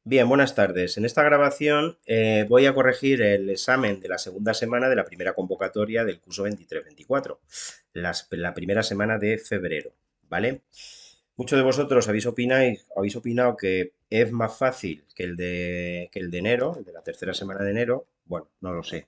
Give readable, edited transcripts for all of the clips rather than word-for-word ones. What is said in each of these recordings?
Bien, buenas tardes. En esta grabación voy a corregir el examen de la segunda semana de la primera convocatoria del curso 23-24, la primera semana de febrero, ¿vale? Muchos de vosotros habéis opinado que es más fácil que el de enero, el de la tercera semana de enero. Bueno, no lo sé.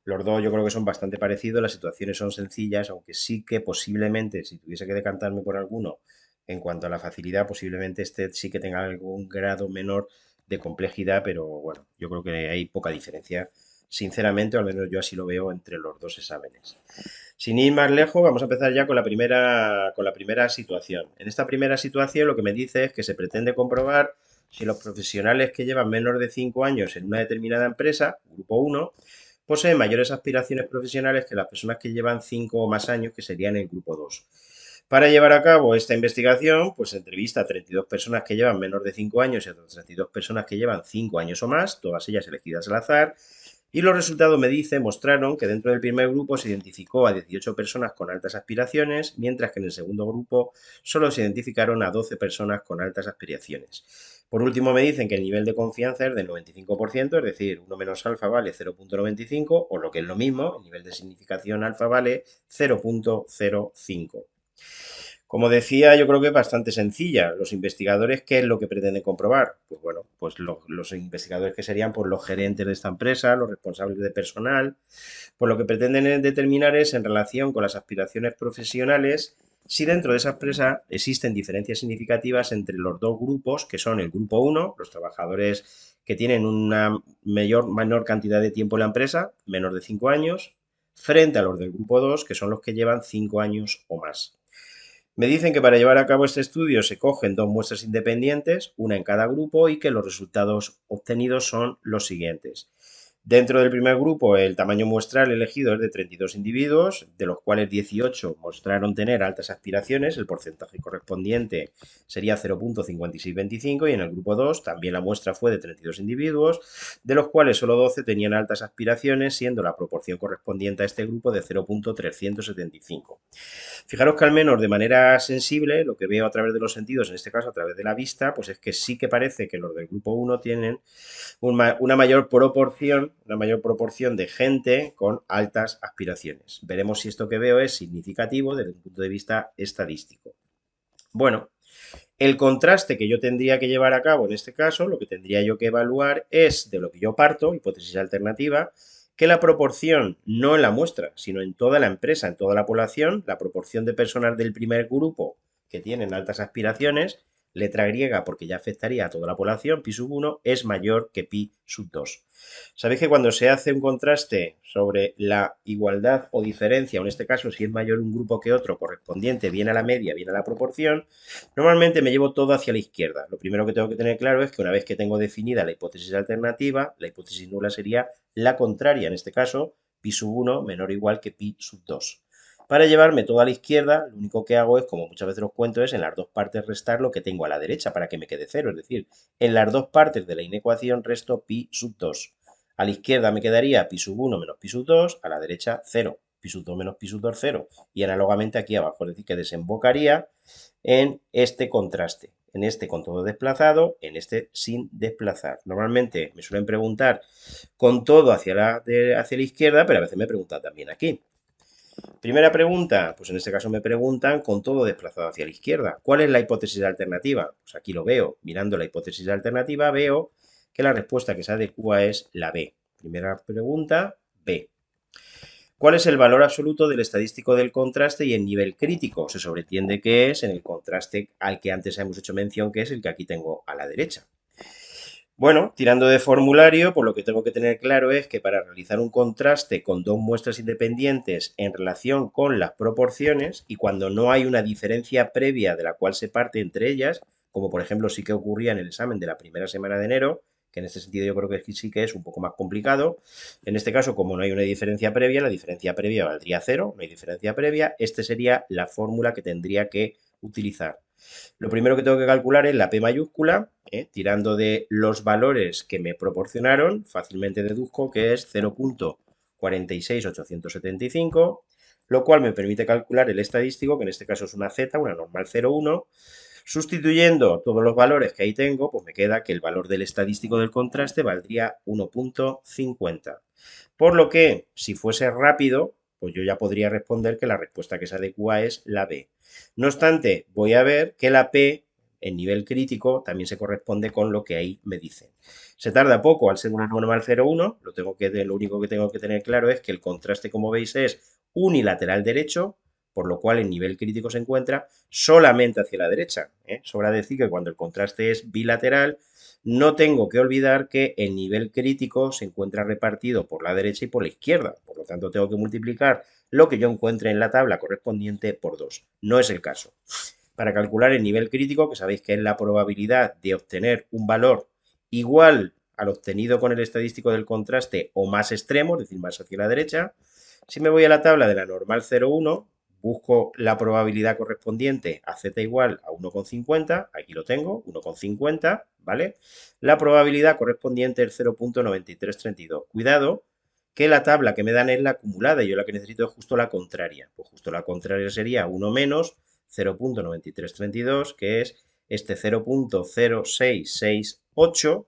Los dos yo creo que son bastante parecidos, las situaciones son sencillas, aunque sí que posiblemente, si tuviese que decantarme por alguno, en cuanto a la facilidad, posiblemente este sí que tenga algún grado menor de complejidad, pero bueno, yo creo que hay poca diferencia, sinceramente, o al menos yo así lo veo entre los dos exámenes. Sin ir más lejos, vamos a empezar ya con la primera situación. En esta primera situación lo que me dice es que se pretende comprobar si los profesionales que llevan menos de 5 años en una determinada empresa, grupo uno, poseen mayores aspiraciones profesionales que las personas que llevan 5 o más años, que serían el grupo 2. Para llevar a cabo esta investigación, pues se entrevista a 32 personas que llevan menos de 5 años y a otras 32 personas que llevan 5 años o más, todas ellas elegidas al azar, y los resultados mostraron que dentro del primer grupo se identificó a 18 personas con altas aspiraciones, mientras que en el segundo grupo solo se identificaron a 12 personas con altas aspiraciones. Por último, me dicen que el nivel de confianza es del 95%, es decir, 1 menos alfa vale 0,95, o lo que es lo mismo, el nivel de significación alfa vale 0,05. Como decía, yo creo que es bastante sencilla. Los investigadores, ¿qué es lo que pretenden comprobar? Pues bueno, pues los investigadores que serían pues, los gerentes de esta empresa, los responsables de personal, pues lo que pretenden determinar es en relación con las aspiraciones profesionales, si dentro de esa empresa existen diferencias significativas entre los dos grupos, que son el grupo uno, los trabajadores que tienen una menor cantidad de tiempo en la empresa, menos de 5 años, frente a los del grupo 2, que son los que llevan 5 años o más. Me dicen que para llevar a cabo este estudio se cogen dos muestras independientes, una en cada grupo, y que los resultados obtenidos son los siguientes. Dentro del primer grupo, el tamaño muestral elegido es de 32 individuos, de los cuales 18 mostraron tener altas aspiraciones, el porcentaje correspondiente sería 0,5625, y en el grupo 2 también la muestra fue de 32 individuos, de los cuales solo 12 tenían altas aspiraciones, siendo la proporción correspondiente a este grupo de 0,375. Fijaros que al menos de manera sensible, lo que veo a través de los sentidos, en este caso a través de la vista, pues es que sí que parece que los del grupo uno tienen una mayor proporción de gente con altas aspiraciones. Veremos si esto que veo es significativo desde un punto de vista estadístico. Bueno, el contraste que yo tendría que llevar a cabo en este caso, lo que tendría yo que evaluar es de lo que yo parto, hipótesis alternativa, que la proporción, no en la muestra, sino en toda la empresa, en toda la población, la proporción de personas del primer grupo que tienen altas aspiraciones, letra griega porque ya afectaría a toda la población, pi sub 1, es mayor que pi sub 2. Sabéis que cuando se hace un contraste sobre la igualdad o diferencia, o en este caso si es mayor un grupo que otro, correspondiente bien a la media, bien a la proporción, normalmente me llevo todo hacia la izquierda. Lo primero que tengo que tener claro es que una vez que tengo definida la hipótesis alternativa, la hipótesis nula sería la contraria, en este caso, pi sub 1 menor o igual que pi sub 2. Para llevarme todo a la izquierda, lo único que hago es, como muchas veces os cuento, es en las dos partes restar lo que tengo a la derecha para que me quede cero. Es decir, en las dos partes de la inecuación resto pi sub 2. A la izquierda me quedaría pi sub 1 menos pi sub 2, a la derecha 0. Pi sub 2 menos pi sub 2, 0. Y análogamente aquí abajo, es decir, que desembocaría en este contraste, en este con todo desplazado, en este sin desplazar. Normalmente me suelen preguntar con todo hacia la izquierda, pero a veces me preguntan también aquí. Primera pregunta, pues en este caso me preguntan con todo desplazado hacia la izquierda. ¿Cuál es la hipótesis alternativa? Pues aquí lo veo. Mirando la hipótesis alternativa veo que la respuesta que se adecua es la B. Primera pregunta, B. ¿Cuál es el valor absoluto del estadístico del contraste y el nivel crítico? Se sobreentiende que es en el contraste al que antes hemos hecho mención, que es el que aquí tengo a la derecha. Bueno, tirando de formulario, pues lo que tengo que tener claro es que para realizar un contraste con dos muestras independientes en relación con las proporciones y cuando no hay una diferencia previa de la cual se parte entre ellas, como por ejemplo sí que ocurría en el examen de la primera semana de enero, que en este sentido yo creo que sí que es un poco más complicado. En este caso, como no hay una diferencia previa, la diferencia previa valdría cero, no hay diferencia previa, esta sería la fórmula que tendría que utilizar. Lo primero que tengo que calcular es la P mayúscula, tirando de los valores que me proporcionaron, fácilmente deduzco que es 0,46875, lo cual me permite calcular el estadístico, que en este caso es una Z, una normal 0,1, Sustituyendo todos los valores que ahí tengo, pues me queda que el valor del estadístico del contraste valdría 1,50. Por lo que, si fuese rápido, pues yo ya podría responder que la respuesta que se adecua es la B. No obstante, voy a ver que la P, en nivel crítico, también se corresponde con lo que ahí me dicen. Se tarda poco al ser una normal 0,1, lo único que tengo que tener claro es que el contraste, como veis, es unilateral derecho, por lo cual el nivel crítico se encuentra solamente hacia la derecha. Sobra decir que cuando el contraste es bilateral, no tengo que olvidar que el nivel crítico se encuentra repartido por la derecha y por la izquierda. Por lo tanto, tengo que multiplicar lo que yo encuentre en la tabla correspondiente por 2. No es el caso. Para calcular el nivel crítico, que sabéis que es la probabilidad de obtener un valor igual al obtenido con el estadístico del contraste o más extremo, es decir, más hacia la derecha, si me voy a la tabla de la normal 0,1, busco la probabilidad correspondiente a z igual a 1,50, aquí lo tengo, 1,50, ¿vale? La probabilidad correspondiente es 0,9332. Cuidado, que la tabla que me dan es la acumulada y yo la que necesito es justo la contraria. Pues justo la contraria sería 1 menos 0,9332, que es este 0,0668.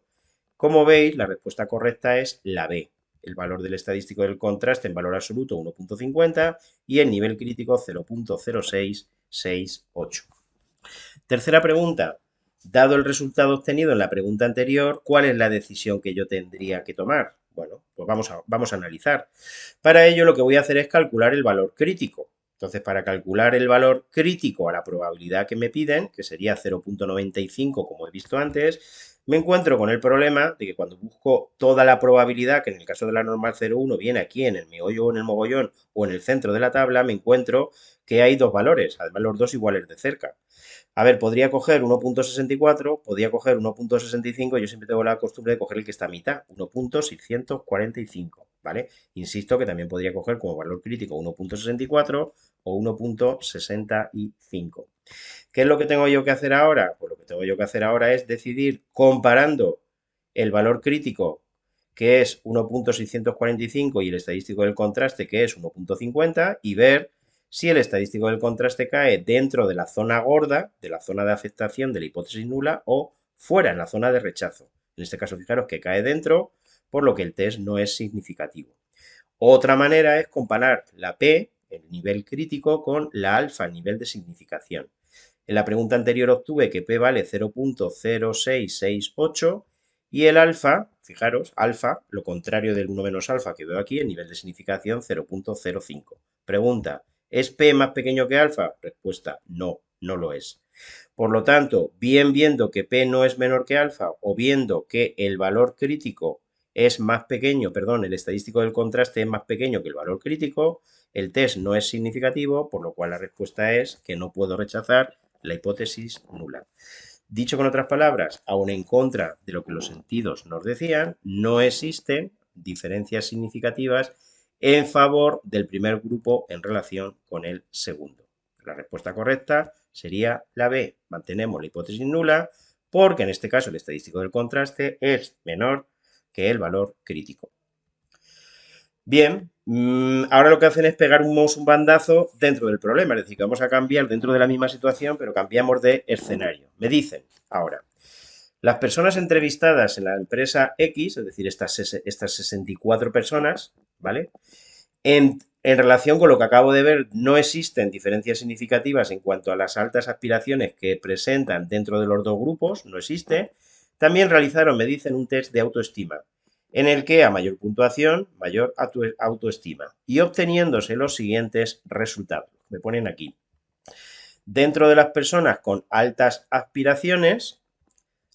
Como veis, la respuesta correcta es la B. El valor del estadístico del contraste en valor absoluto 1,50 y el nivel crítico 0,0668. Tercera pregunta. Dado el resultado obtenido en la pregunta anterior, ¿cuál es la decisión que yo tendría que tomar? Bueno, pues vamos a analizar. Para ello lo que voy a hacer es calcular el valor crítico. Entonces, para calcular el valor crítico a la probabilidad que me piden, que sería 0,95 como he visto antes, me encuentro con el problema de que cuando busco toda la probabilidad, que en el caso de la normal 0,1 viene aquí en el meollo o en el mogollón o en el centro de la tabla, me encuentro que hay dos valores, además los dos iguales de cerca. A ver, podría coger 1,64, podría coger 1,65, yo siempre tengo la costumbre de coger el que está a mitad, 1,645, ¿vale? Insisto que también podría coger como valor crítico 1,64 o 1,65. ¿Qué es lo que tengo yo que hacer ahora? Pues lo que tengo yo que hacer ahora es decidir, comparando el valor crítico, que es 1,645, y el estadístico del contraste, que es 1,50, y ver si el estadístico del contraste cae dentro de la zona gorda, de la zona de aceptación de la hipótesis nula, o fuera, en la zona de rechazo. En este caso, fijaros que cae dentro, por lo que el test no es significativo. Otra manera es comparar la P, el nivel crítico, con la alfa, el nivel de significación. En la pregunta anterior obtuve que P vale 0,0668 y el alfa, fijaros, alfa, lo contrario del 1 menos alfa que veo aquí, el nivel de significación 0,05. Pregunta, ¿es P más pequeño que alfa? Respuesta, no, no lo es. Por lo tanto, bien viendo que P no es menor que alfa o viendo que el valor crítico es más pequeño, perdón, el estadístico del contraste es más pequeño que el valor crítico, el test no es significativo, por lo cual la respuesta es que no puedo rechazar la hipótesis nula. Dicho con otras palabras, aun en contra de lo que los sentidos nos decían, no existen diferencias significativas en favor del primer grupo en relación con el segundo. La respuesta correcta sería la B. Mantenemos la hipótesis nula porque en este caso el estadístico del contraste es menor que el valor crítico. Bien, ahora lo que hacen es pegarnos un bandazo dentro del problema, es decir, que vamos a cambiar dentro de la misma situación, pero cambiamos de escenario. Me dicen ahora, las personas entrevistadas en la empresa X, es decir, estas 64 personas, ¿vale? En relación con lo que acabo de ver, no existen diferencias significativas en cuanto a las altas aspiraciones que presentan dentro de los dos grupos, no existe. También realizaron, me dicen, un test de autoestima, en el que a mayor puntuación, mayor autoestima, y obteniéndose los siguientes resultados. Me ponen aquí. Dentro de las personas con altas aspiraciones,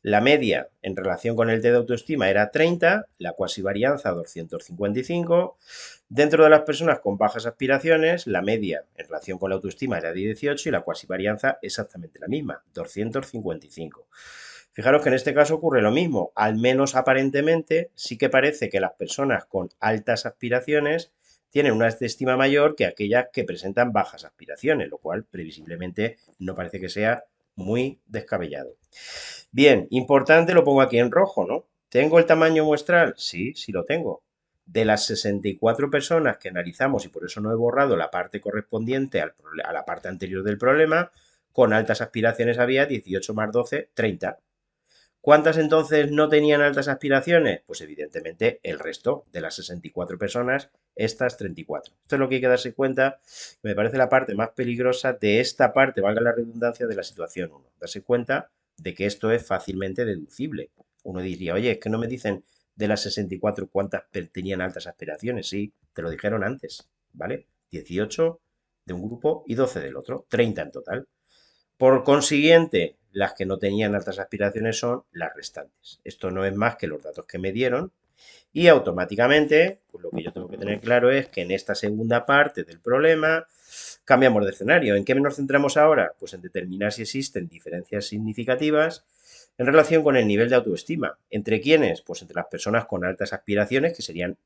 la media en relación con el test de autoestima era 30, la cuasivarianza 255. Dentro de las personas con bajas aspiraciones, la media en relación con la autoestima era de 18 y la cuasivarianza exactamente la misma, 255. Fijaros que en este caso ocurre lo mismo, al menos aparentemente sí que parece que las personas con altas aspiraciones tienen una autoestima mayor que aquellas que presentan bajas aspiraciones, lo cual previsiblemente no parece que sea muy descabellado. Bien, importante, lo pongo aquí en rojo, ¿no? ¿Tengo el tamaño muestral? Sí, sí lo tengo. De las 64 personas que analizamos, y por eso no he borrado la parte correspondiente a la parte anterior del problema, con altas aspiraciones había 18 más 12, 30. ¿Cuántas entonces no tenían altas aspiraciones? Pues evidentemente el resto de las 64 personas, estas 34. Esto es lo que hay que darse cuenta, me parece la parte más peligrosa de esta parte, valga la redundancia, de la situación 1. Darse cuenta de que esto es fácilmente deducible. Uno diría, oye, es que no me dicen de las 64 cuántas tenían altas aspiraciones. Sí, te lo dijeron antes, ¿vale? 18 de un grupo y 12 del otro, 30 en total. Por consiguiente, las que no tenían altas aspiraciones son las restantes. Esto no es más que los datos que me dieron y automáticamente, pues lo que yo tengo que tener claro es que en esta segunda parte del problema cambiamos de escenario. ¿En qué nos centramos ahora? Pues en determinar si existen diferencias significativas en relación con el nivel de autoestima. ¿Entre quiénes? Pues entre las personas con altas aspiraciones, que serían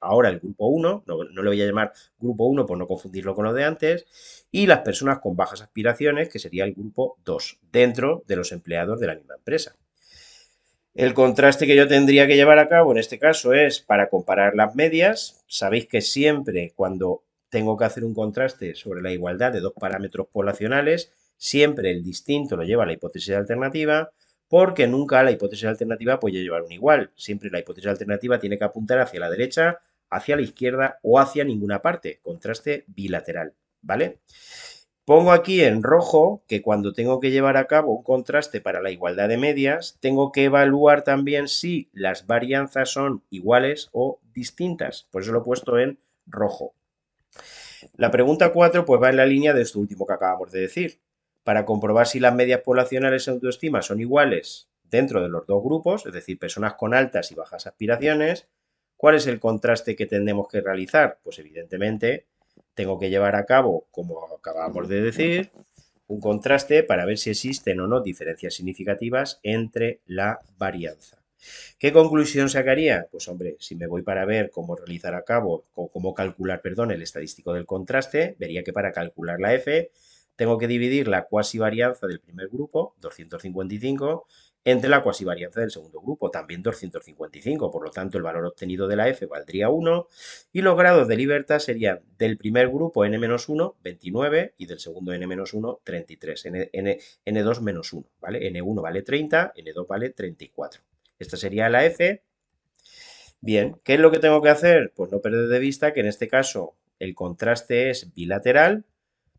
ahora el grupo 1, no le voy a llamar grupo 1 por no confundirlo con lo de antes, y las personas con bajas aspiraciones, que sería el grupo 2, dentro de los empleados de la misma empresa. El contraste que yo tendría que llevar a cabo en este caso es para comparar las medias. Sabéis que siempre cuando tengo que hacer un contraste sobre la igualdad de dos parámetros poblacionales, siempre el distinto lo lleva a la hipótesis alternativa, porque nunca la hipótesis alternativa puede llevar un igual. Siempre la hipótesis alternativa tiene que apuntar hacia la derecha, hacia la izquierda o hacia ninguna parte. Contraste bilateral, ¿vale? Pongo aquí en rojo que cuando tengo que llevar a cabo un contraste para la igualdad de medias, tengo que evaluar también si las varianzas son iguales o distintas. Por eso lo he puesto en rojo. La pregunta 4 pues va en la línea de esto último que acabamos de decir. Para comprobar si las medias poblacionales en autoestima son iguales dentro de los dos grupos, es decir, personas con altas y bajas aspiraciones, ¿cuál es el contraste que tenemos que realizar? Pues evidentemente tengo que llevar a cabo, como acabamos de decir, un contraste para ver si existen o no diferencias significativas entre la varianza. ¿Qué conclusión sacaría? Pues hombre, si me voy para ver cómo realizar a cabo, o cómo calcular, perdón, el estadístico del contraste, vería que para calcular la F tengo que dividir la cuasivarianza del primer grupo, 255, entre la cuasivarianza del segundo grupo, también 255. Por lo tanto, el valor obtenido de la F valdría 1 y los grados de libertad serían del primer grupo n-1, 29, y del segundo n-1, 33. N2 menos 1, ¿vale? N1 vale 30, N2 vale 34. Esta sería la F. Bien, ¿qué es lo que tengo que hacer? Pues no perder de vista que en este caso el contraste es bilateral,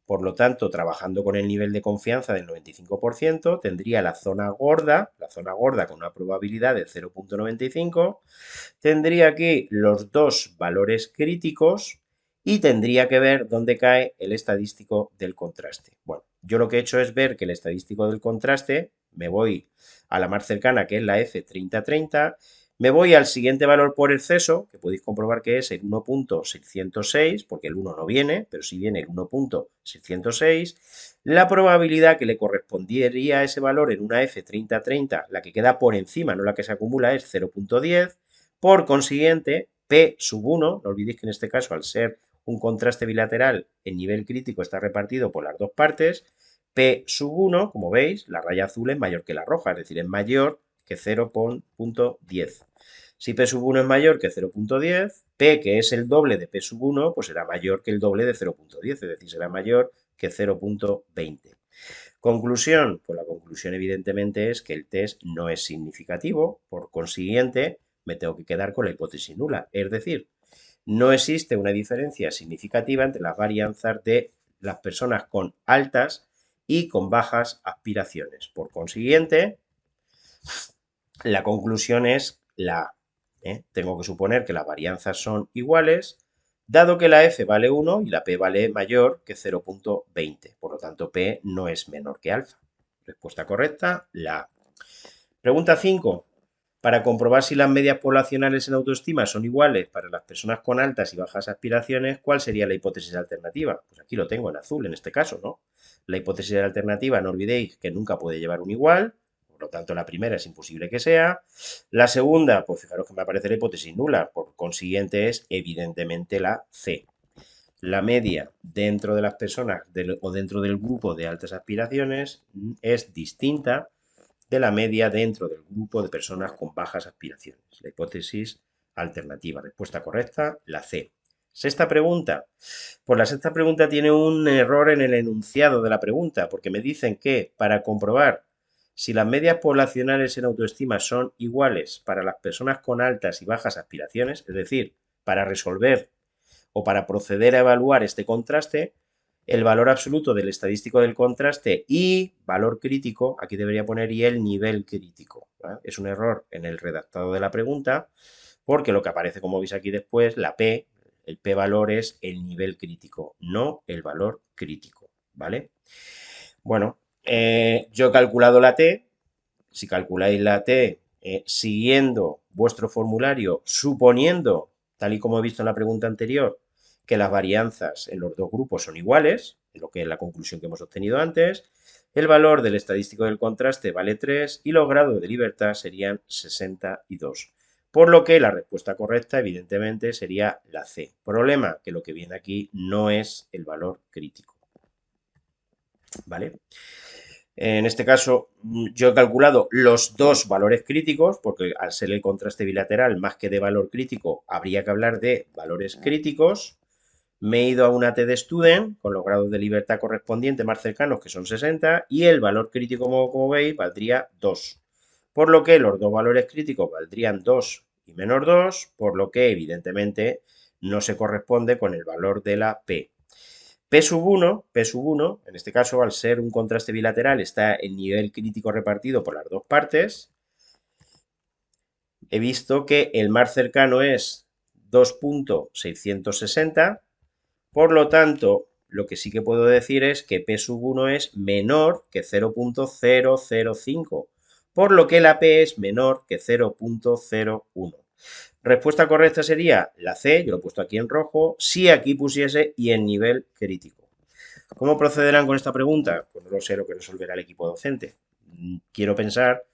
por lo tanto, trabajando con el nivel de confianza del 95%, tendría la zona gorda con una probabilidad de 0,95, tendría aquí los dos valores críticos y tendría que ver dónde cae el estadístico del contraste. Bueno, yo lo que he hecho es ver que el estadístico del contraste, me voy a la más cercana, que es la F3030, me voy al siguiente valor por exceso, que podéis comprobar que es el 1.606, porque el 1 no viene, pero sí viene el 1.606. La probabilidad que le correspondería a ese valor en una F3030, la que queda por encima, no la que se acumula, es 0.10. Por consiguiente, P sub 1, no olvidéis que en este caso, al ser un contraste bilateral, el nivel crítico está repartido por las dos partes. P sub 1, como veis, la raya azul es mayor que la roja, es decir, es mayor que 0.10. Si P sub 1 es mayor que 0.10, P, que es el doble de P sub 1, pues será mayor que el doble de 0.10, es decir, será mayor que 0.20. Conclusión, pues la conclusión evidentemente es que el test no es significativo, por consiguiente me tengo que quedar con la hipótesis nula, es decir, no existe una diferencia significativa entre las varianzas de las personas con altas y con bajas aspiraciones. Por consiguiente, la conclusión es la A. Tengo que suponer que las varianzas son iguales, dado que la F vale 1 y la P vale mayor que 0.20. Por lo tanto, P no es menor que alfa. Respuesta correcta, la A. Pregunta 5. Para comprobar si las medias poblacionales en autoestima son iguales para las personas con altas y bajas aspiraciones, ¿cuál sería la hipótesis alternativa? Pues aquí lo tengo en azul en este caso, ¿no? La hipótesis alternativa, no olvidéis que nunca puede llevar un igual, por lo tanto la primera es imposible que sea. La segunda, pues fijaros que me aparece la hipótesis nula, por consiguiente es evidentemente la C. La media dentro de las personas o dentro del grupo de altas aspiraciones es distinta de la media dentro del grupo de personas con bajas aspiraciones. La hipótesis alternativa. Respuesta correcta, la C. Sexta pregunta. Pues la sexta pregunta tiene un error en el enunciado de la pregunta, porque me dicen que para comprobar si las medias poblacionales en autoestima son iguales para las personas con altas y bajas aspiraciones, es decir, para resolver o para proceder a evaluar este contraste, el valor absoluto del estadístico del contraste y valor crítico, aquí debería poner y el nivel crítico, ¿vale? Es un error en el redactado de la pregunta, porque lo que aparece, como veis aquí después, la P, el P valor es el nivel crítico, no el valor crítico, ¿vale? Bueno, yo he calculado la T, si calculáis la T siguiendo vuestro formulario, suponiendo, tal y como he visto en la pregunta anterior, que las varianzas en los dos grupos son iguales, lo que es la conclusión que hemos obtenido antes, el valor del estadístico del contraste vale 3 y los grados de libertad serían 62. Por lo que la respuesta correcta, evidentemente, sería la C. Problema, que lo que viene aquí no es el valor crítico. ¿Vale? En este caso, yo he calculado los dos valores críticos, porque al ser el contraste bilateral más que de valor crítico, habría que hablar de valores críticos. Me he ido a una T de Student con los grados de libertad correspondientes más cercanos, que son 60, y el valor crítico, como veis, valdría 2. Por lo que los dos valores críticos valdrían 2 y menos 2, por lo que evidentemente no se corresponde con el valor de la P. P sub 1, en este caso, al ser un contraste bilateral, está el nivel crítico repartido por las dos partes. He visto que el más cercano es 2.660, por lo tanto, lo que sí que puedo decir es que P sub 1 es menor que 0.005, por lo que la P es menor que 0.01. Respuesta correcta sería la C, yo lo he puesto aquí en rojo, si aquí pusiese y en nivel crítico. ¿Cómo procederán con esta pregunta? Pues no lo sé, lo que resolverá el equipo docente. Quiero pensar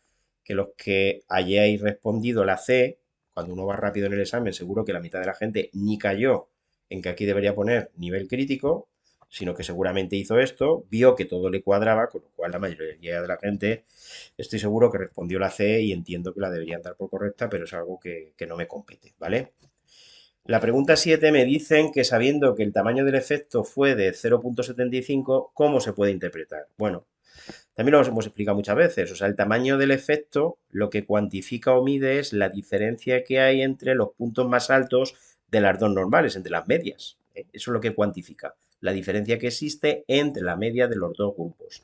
que los que hayáis respondido la C, cuando uno va rápido en el examen, seguro que la mitad de la gente ni cayó en que aquí debería poner nivel crítico, sino que seguramente hizo esto, vio que todo le cuadraba, con lo cual la mayoría de la gente estoy seguro que respondió la C y entiendo que la deberían dar por correcta, pero es algo que no me compete, ¿vale? La pregunta 7 me dicen que sabiendo que el tamaño del efecto fue de 0.75, ¿cómo se puede interpretar? Bueno, también lo hemos explicado muchas veces. O sea, el tamaño del efecto lo que cuantifica o mide es la diferencia que hay entre los puntos más altos de las dos normales, entre las medias. Eso es lo que cuantifica, la diferencia que existe entre la media de los dos grupos.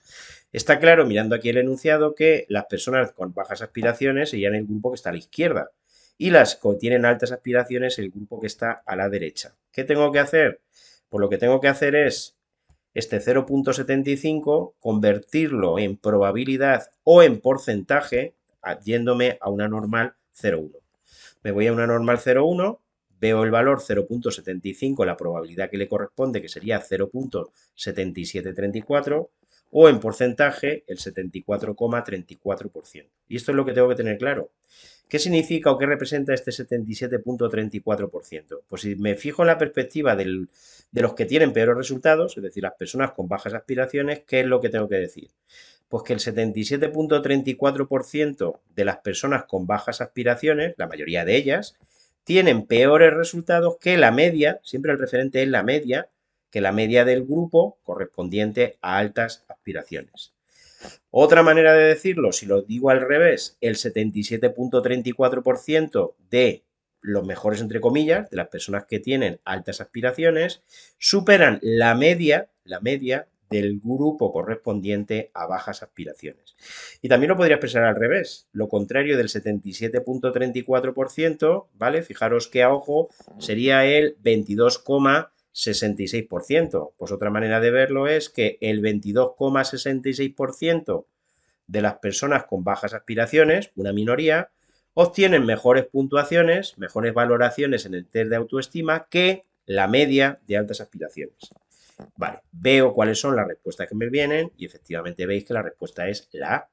Está claro, mirando aquí el enunciado, que las personas con bajas aspiraciones serían el grupo que está a la izquierda y las que tienen altas aspiraciones el grupo que está a la derecha. ¿Qué tengo que hacer? Pues lo que tengo que hacer es este 0.75, convertirlo en probabilidad o en porcentaje, yéndome a una normal 0,1. Me voy a una normal 0,1, veo el valor 0.75, la probabilidad que le corresponde, que sería 0.7734, o en porcentaje el 74,34%. Y esto es lo que tengo que tener claro. ¿Qué significa o qué representa este 77.34%? Pues si me fijo en la perspectiva de los que tienen peores resultados, es decir, las personas con bajas aspiraciones, ¿qué es lo que tengo que decir? Pues que el 77.34% de las personas con bajas aspiraciones, la mayoría de ellas, tienen peores resultados que la media, siempre el referente es la media, que la media del grupo correspondiente a altas aspiraciones. Otra manera de decirlo, si lo digo al revés, el 77.34% de los mejores, entre comillas, de las personas que tienen altas aspiraciones, superan la media del grupo correspondiente a bajas aspiraciones. Y también lo podría expresar al revés, lo contrario del 77.34%, ¿vale? Fijaros que a ojo sería el 22,66%. Pues otra manera de verlo es que el 22,66% de las personas con bajas aspiraciones, una minoría, obtienen mejores puntuaciones, mejores valoraciones en el test de autoestima que la media de altas aspiraciones. Vale, veo cuáles son las respuestas que me vienen y efectivamente veis que la respuesta es la A.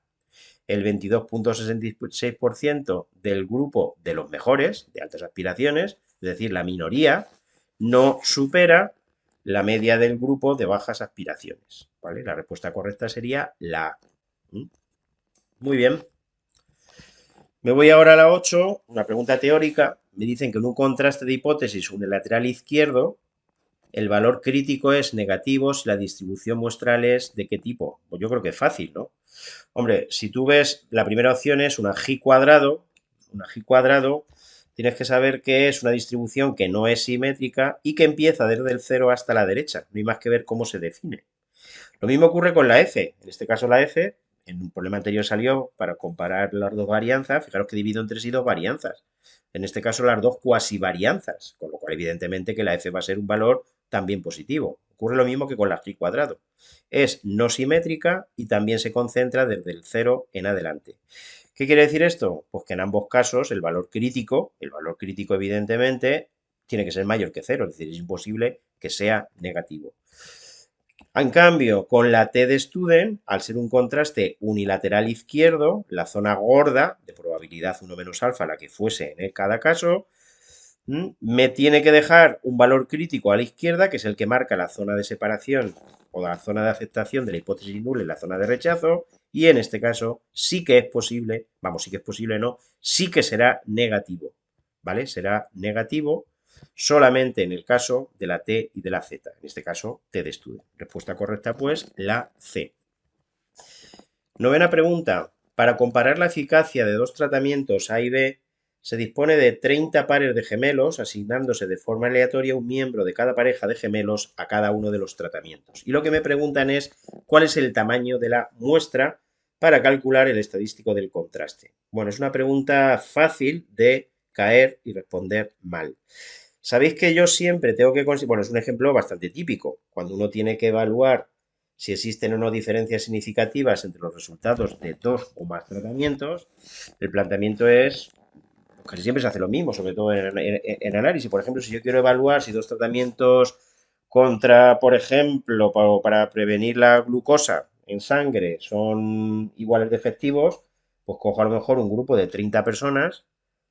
El 22,66% del grupo de los mejores, de altas aspiraciones, es decir, la minoría, no supera la media del grupo de bajas aspiraciones. ¿Vale? La respuesta correcta sería la A. Muy bien. Me voy ahora a la 8, una pregunta teórica. me dicen que en un contraste de hipótesis unilateral izquierdo, el valor crítico es negativo si la distribución muestral es ¿de qué tipo? Pues yo creo que es fácil, ¿no? Hombre, si tú ves, la primera opción es una G cuadrado, tienes que saber que es una distribución que no es simétrica y que empieza desde el cero hasta la derecha. No hay más que ver cómo se define. Lo mismo ocurre con la f. En este caso la f, en un problema anterior salió para comparar las dos varianzas. Fijaros que divido entre sí dos varianzas. En este caso las dos cuasivarianzas, con lo cual evidentemente que la f va a ser un valor también positivo. Ocurre lo mismo que con la g cuadrado. Es no simétrica y también se concentra desde el cero en adelante. ¿Qué quiere decir esto? Pues que en ambos casos el valor crítico evidentemente tiene que ser mayor que cero, es decir, es imposible que sea negativo. En cambio, con la T de Student, al ser un contraste unilateral izquierdo, la zona gorda, de probabilidad 1 menos alfa, la que fuese en cada caso, me tiene que dejar un valor crítico a la izquierda, que es el que marca la zona de separación o la zona de aceptación de la hipótesis nula y la zona de rechazo, y en este caso sí que es posible, vamos, sí que es posible, no, sí que será negativo, ¿vale? Será negativo solamente en el caso de la T y de la Z, en este caso T de estudio. Respuesta correcta, pues, la C. Novena pregunta. Para comparar la eficacia de dos tratamientos A y B, se dispone de 30 pares de gemelos, asignándose de forma aleatoria un miembro de cada pareja de gemelos a cada uno de los tratamientos. Y lo que me preguntan es cuál es el tamaño de la muestra para calcular el estadístico del contraste. Bueno, es una pregunta fácil de caer y responder mal. Sabéis que yo siempre tengo que considerar, bueno, es un ejemplo bastante típico, cuando uno tiene que evaluar si existen o no diferencias significativas entre los resultados de dos o más tratamientos, el planteamiento es, casi siempre se hace lo mismo, sobre todo en análisis. Por ejemplo, si yo quiero evaluar si dos tratamientos contra, por ejemplo, para prevenir la glucosa en sangre son iguales de efectivos, pues cojo a lo mejor un grupo de 30 personas,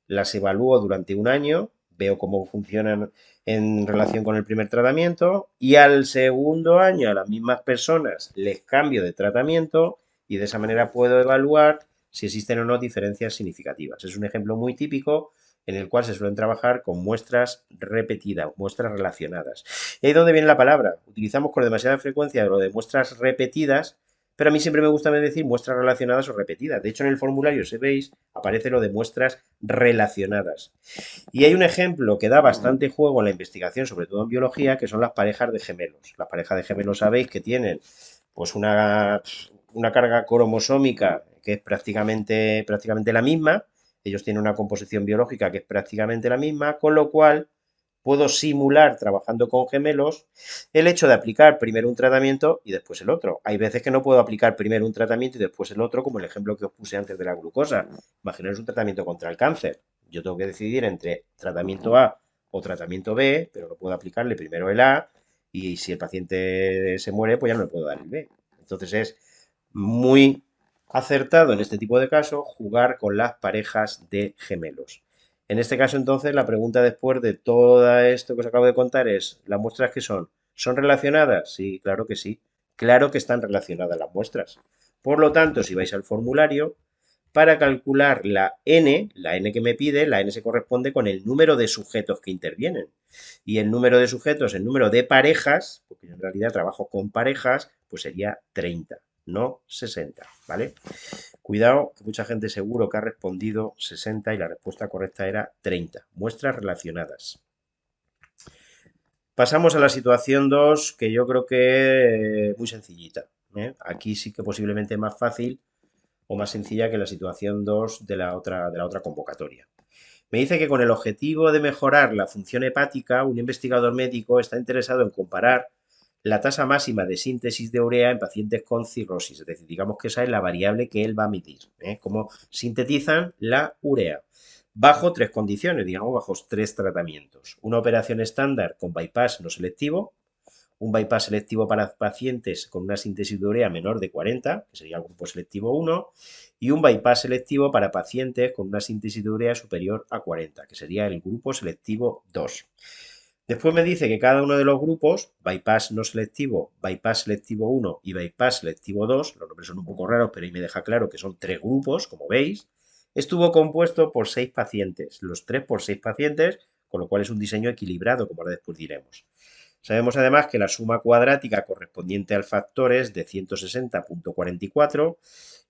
las evalúo durante un año, veo cómo funcionan en relación con el primer tratamiento y al segundo año a las mismas personas les cambio de tratamiento y de esa manera puedo evaluar si existen o no diferencias significativas. Es un ejemplo muy típico en el cual se suelen trabajar con muestras repetidas, muestras relacionadas. ¿Y ahí dónde viene la palabra? Utilizamos con demasiada frecuencia lo de muestras repetidas, pero a mí siempre me gusta decir muestras relacionadas o repetidas. De hecho, en el formulario, si veis, aparece lo de muestras relacionadas. Y hay un ejemplo que da bastante juego en la investigación, sobre todo en biología, que son las parejas de gemelos. Las parejas de gemelos sabéis que tienen pues una carga cromosómica que es prácticamente la misma. Ellos tienen una composición biológica que es prácticamente la misma, con lo cual puedo simular trabajando con gemelos el hecho de aplicar primero un tratamiento y después el otro. Hay veces que no puedo aplicar primero un tratamiento y después el otro, como el ejemplo que os puse antes de la glucosa. Imaginaos un tratamiento contra el cáncer. Yo tengo que decidir entre tratamiento A o tratamiento B, pero no puedo aplicarle primero el A y si el paciente se muere, pues ya no le puedo dar el B. Entonces es muy acertado en este tipo de casos jugar con las parejas de gemelos. En este caso, entonces, la pregunta después de todo esto que os acabo de contar es, ¿las muestras qué son? ¿Son relacionadas? Sí, claro que sí. Claro que están relacionadas las muestras. Por lo tanto, si vais al formulario, para calcular la n que me pide, la n se corresponde con el número de sujetos que intervienen. Y el número de sujetos, el número de parejas, porque yo en realidad trabajo con parejas, pues sería 30, no 60, ¿vale? Cuidado, que mucha gente seguro que ha respondido 60 y la respuesta correcta era 30. Muestras relacionadas. Pasamos a la situación 2, que yo creo que muy sencillita, ¿eh? Aquí sí que posiblemente más fácil o más sencilla que la situación 2 de la otra convocatoria. Me dice que con el objetivo de mejorar la función hepática, un investigador médico está interesado en comparar la tasa máxima de síntesis de urea en pacientes con cirrosis. Es decir, digamos que esa es la variable que él va a medir, ¿eh? Cómo sintetizan la urea. Bajo tres condiciones, digamos, bajo tres tratamientos. Una operación estándar con bypass no selectivo, un bypass selectivo para pacientes con una síntesis de urea menor de 40, que sería el grupo selectivo 1, y un bypass selectivo para pacientes con una síntesis de urea superior a 40, que sería el grupo selectivo 2. Después me dice que cada uno de los grupos, bypass no selectivo, bypass selectivo 1 y bypass selectivo 2, los nombres son un poco raros, pero ahí me deja claro que son tres grupos, como veis, estuvo compuesto por 6 pacientes, los 3 por 6 pacientes, con lo cual es un diseño equilibrado, como ahora después diremos. Sabemos además que la suma cuadrática correspondiente al factor es de 160,44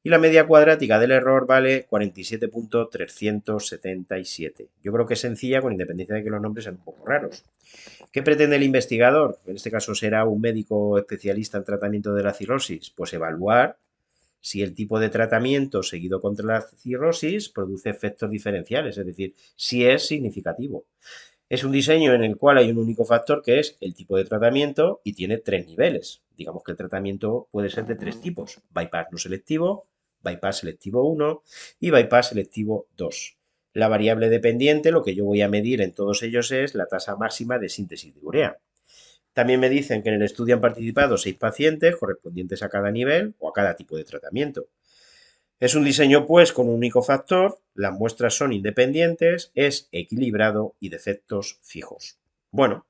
y la media cuadrática del error vale 47,377. Yo creo que es sencilla con independencia de que los nombres sean un poco raros. ¿Qué pretende el investigador? En este caso será un médico especialista en tratamiento de la cirrosis. Pues evaluar si el tipo de tratamiento seguido contra la cirrosis produce efectos diferenciales, es decir, si es significativo. Es un diseño en el cual hay un único factor que es el tipo de tratamiento y tiene 3 niveles. Digamos que el tratamiento puede ser de 3 tipos: bypass no selectivo, bypass selectivo 1 y bypass selectivo 2. La variable dependiente, lo que yo voy a medir en todos ellos es la tasa máxima de síntesis de urea. También me dicen que en el estudio han participado 6 pacientes correspondientes a cada nivel o a cada tipo de tratamiento. Es un diseño, pues, con un único factor, las muestras son independientes, es equilibrado y de efectos fijos. Bueno,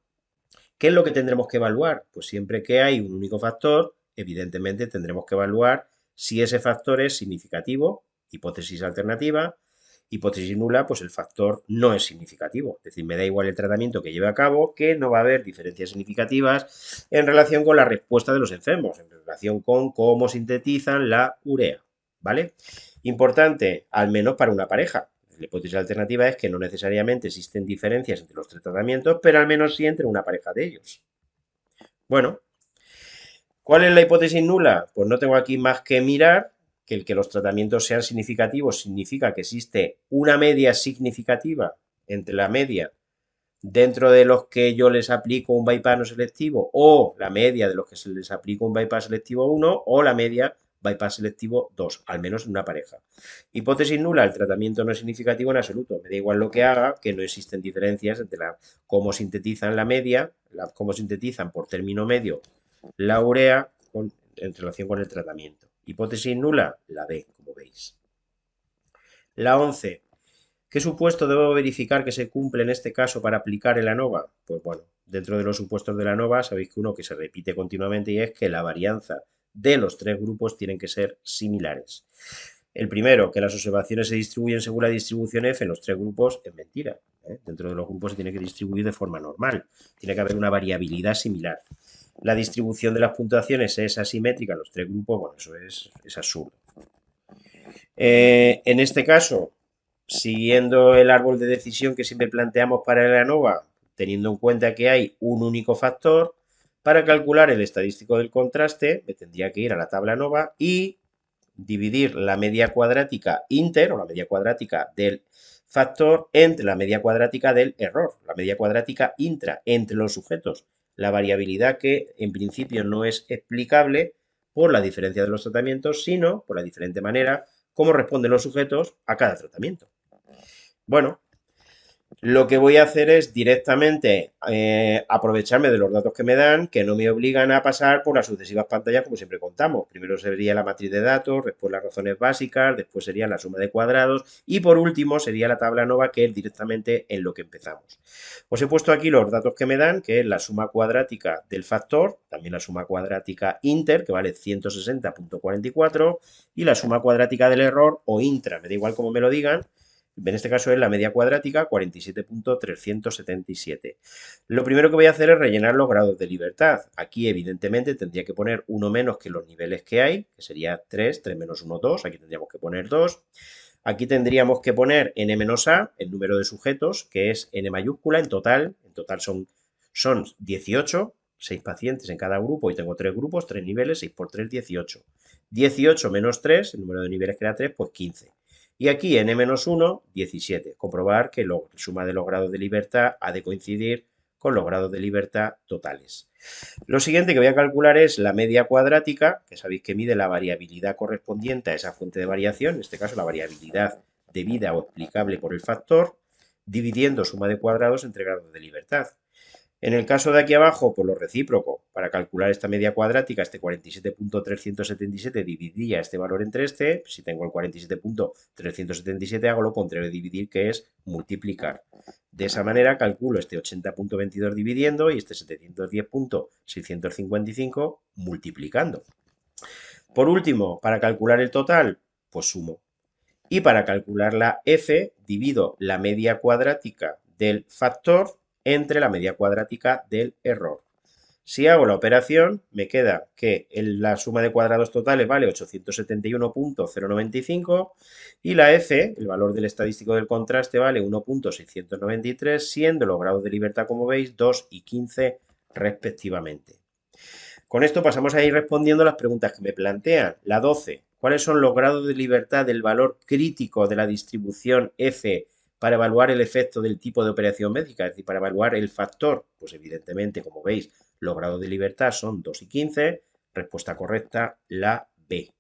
¿qué es lo que tendremos que evaluar? Pues siempre que hay un único factor, evidentemente tendremos que evaluar si ese factor es significativo, hipótesis alternativa; hipótesis nula, pues el factor no es significativo. Es decir, me da igual el tratamiento que lleve a cabo, que no va a haber diferencias significativas en relación con la respuesta de los enfermos, en relación con cómo sintetizan la urea. ¿Vale? Importante, al menos para una pareja. La hipótesis alternativa es que no necesariamente existen diferencias entre los 3 tratamientos, pero al menos sí entre una pareja de ellos. Bueno, ¿cuál es la hipótesis nula? Pues no tengo aquí más que mirar que el que los tratamientos sean significativos significa que existe una media significativa entre la media dentro de los que yo les aplico un bypass no selectivo, o la media de los que se les aplica un bypass selectivo 1, o la media bypass selectivo 2, al menos en una pareja. Hipótesis nula: el tratamiento no es significativo en absoluto. Me da igual lo que haga, que no existen diferencias entre cómo sintetizan la media, cómo sintetizan por término medio la urea en relación con el tratamiento. Hipótesis nula, la D, como veis. La 11. ¿Qué supuesto debo verificar que se cumple en este caso para aplicar el ANOVA? Pues bueno, dentro de los supuestos de la ANOVA sabéis que uno que se repite continuamente y es que la varianza de los 3 grupos tienen que ser similares. El primero, que las observaciones se distribuyen según la distribución F en los 3 grupos, es mentira. Dentro de los grupos se tiene que distribuir de forma normal. Tiene que haber una variabilidad similar. La distribución de las puntuaciones es asimétrica en los 3 grupos, bueno, eso es absurdo. En este caso, siguiendo el árbol de decisión que siempre planteamos para el ANOVA, teniendo en cuenta que hay un único factor, para calcular el estadístico del contraste me tendría que ir a la tabla ANOVA y dividir la media cuadrática inter, o la media cuadrática del factor, entre la media cuadrática del error, la media cuadrática intra, entre los sujetos. La variabilidad que en principio no es explicable por la diferencia de los tratamientos, sino por la diferente manera cómo responden los sujetos a cada tratamiento. Bueno, lo que voy a hacer es directamente aprovecharme de los datos que me dan, que no me obligan a pasar por las sucesivas pantallas como siempre contamos. Primero sería la matriz de datos, después las razones básicas, después sería la suma de cuadrados y por último sería la tabla ANOVA, que es directamente en lo que empezamos. Os he puesto aquí los datos que me dan, que es la suma cuadrática del factor, también la suma cuadrática inter, que vale 160,44, y la suma cuadrática del error o intra, me da igual cómo me lo digan. En este caso es la media cuadrática, 47,377. Lo primero que voy a hacer es rellenar los grados de libertad. Aquí, evidentemente, tendría que poner uno menos que los niveles que hay, que sería 3, 3 menos 1, 2. Aquí tendríamos que poner 2. Aquí tendríamos que poner n menos a, el número de sujetos, que es n mayúscula en total. En total son 18, 6 pacientes en cada grupo, y tengo 3 grupos, 3 niveles, 6 por 3, 18. 18 menos 3, el número de niveles que era 3, pues 15. Y aquí n-1, 17. Comprobar que la suma de los grados de libertad ha de coincidir con los grados de libertad totales. Lo siguiente que voy a calcular es la media cuadrática, que sabéis que mide la variabilidad correspondiente a esa fuente de variación, en este caso la variabilidad debida o explicable por el factor, dividiendo suma de cuadrados entre grados de libertad. En el caso de aquí abajo, por lo recíproco, para calcular esta media cuadrática, este 47,377 dividiría este valor entre este. Si tengo el 47,377, hago lo contrario de dividir, que es multiplicar. De esa manera calculo este 80,22 dividiendo y este 710,655 multiplicando. Por último, para calcular el total, pues sumo. Y para calcular la f, divido la media cuadrática del factor entre la media cuadrática del error. Si hago la operación, me queda que la suma de cuadrados totales vale 871.095 y la f, el valor del estadístico del contraste, vale 1.693, siendo los grados de libertad, como veis, 2 y 15 respectivamente. Con esto pasamos a ir respondiendo las preguntas que me plantean. La 12. ¿Cuáles son los grados de libertad del valor crítico de la distribución f para evaluar el efecto del tipo de operación médica? Es decir, para evaluar el factor. Pues evidentemente, como veis, los grados de libertad son 2 y 15. Respuesta correcta, la B.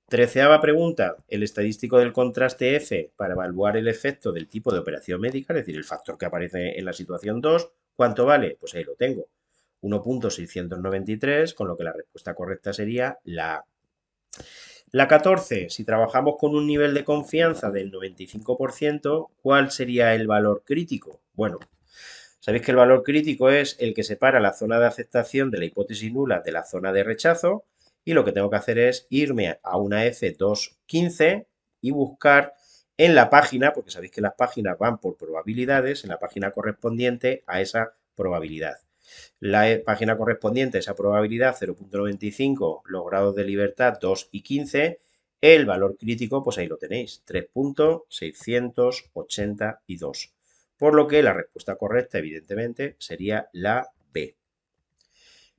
13ª pregunta. El estadístico del contraste F para evaluar el efecto del tipo de operación médica, es decir, el factor que aparece en la situación 2, ¿cuánto vale? Pues ahí lo tengo. 1.693, con lo que la respuesta correcta sería la A. La 14, si trabajamos con un nivel de confianza del 95%, ¿cuál sería el valor crítico? Bueno, sabéis que el valor crítico es el que separa la zona de aceptación de la hipótesis nula de la zona de rechazo, y lo que tengo que hacer es irme a una F215 y buscar en la página, porque sabéis que las páginas van por probabilidades, en la página correspondiente a esa probabilidad. La página correspondiente a esa probabilidad 0.95, los grados de libertad 2 y 15, el valor crítico, pues ahí lo tenéis, 3.682. Por lo que la respuesta correcta, evidentemente, sería la B.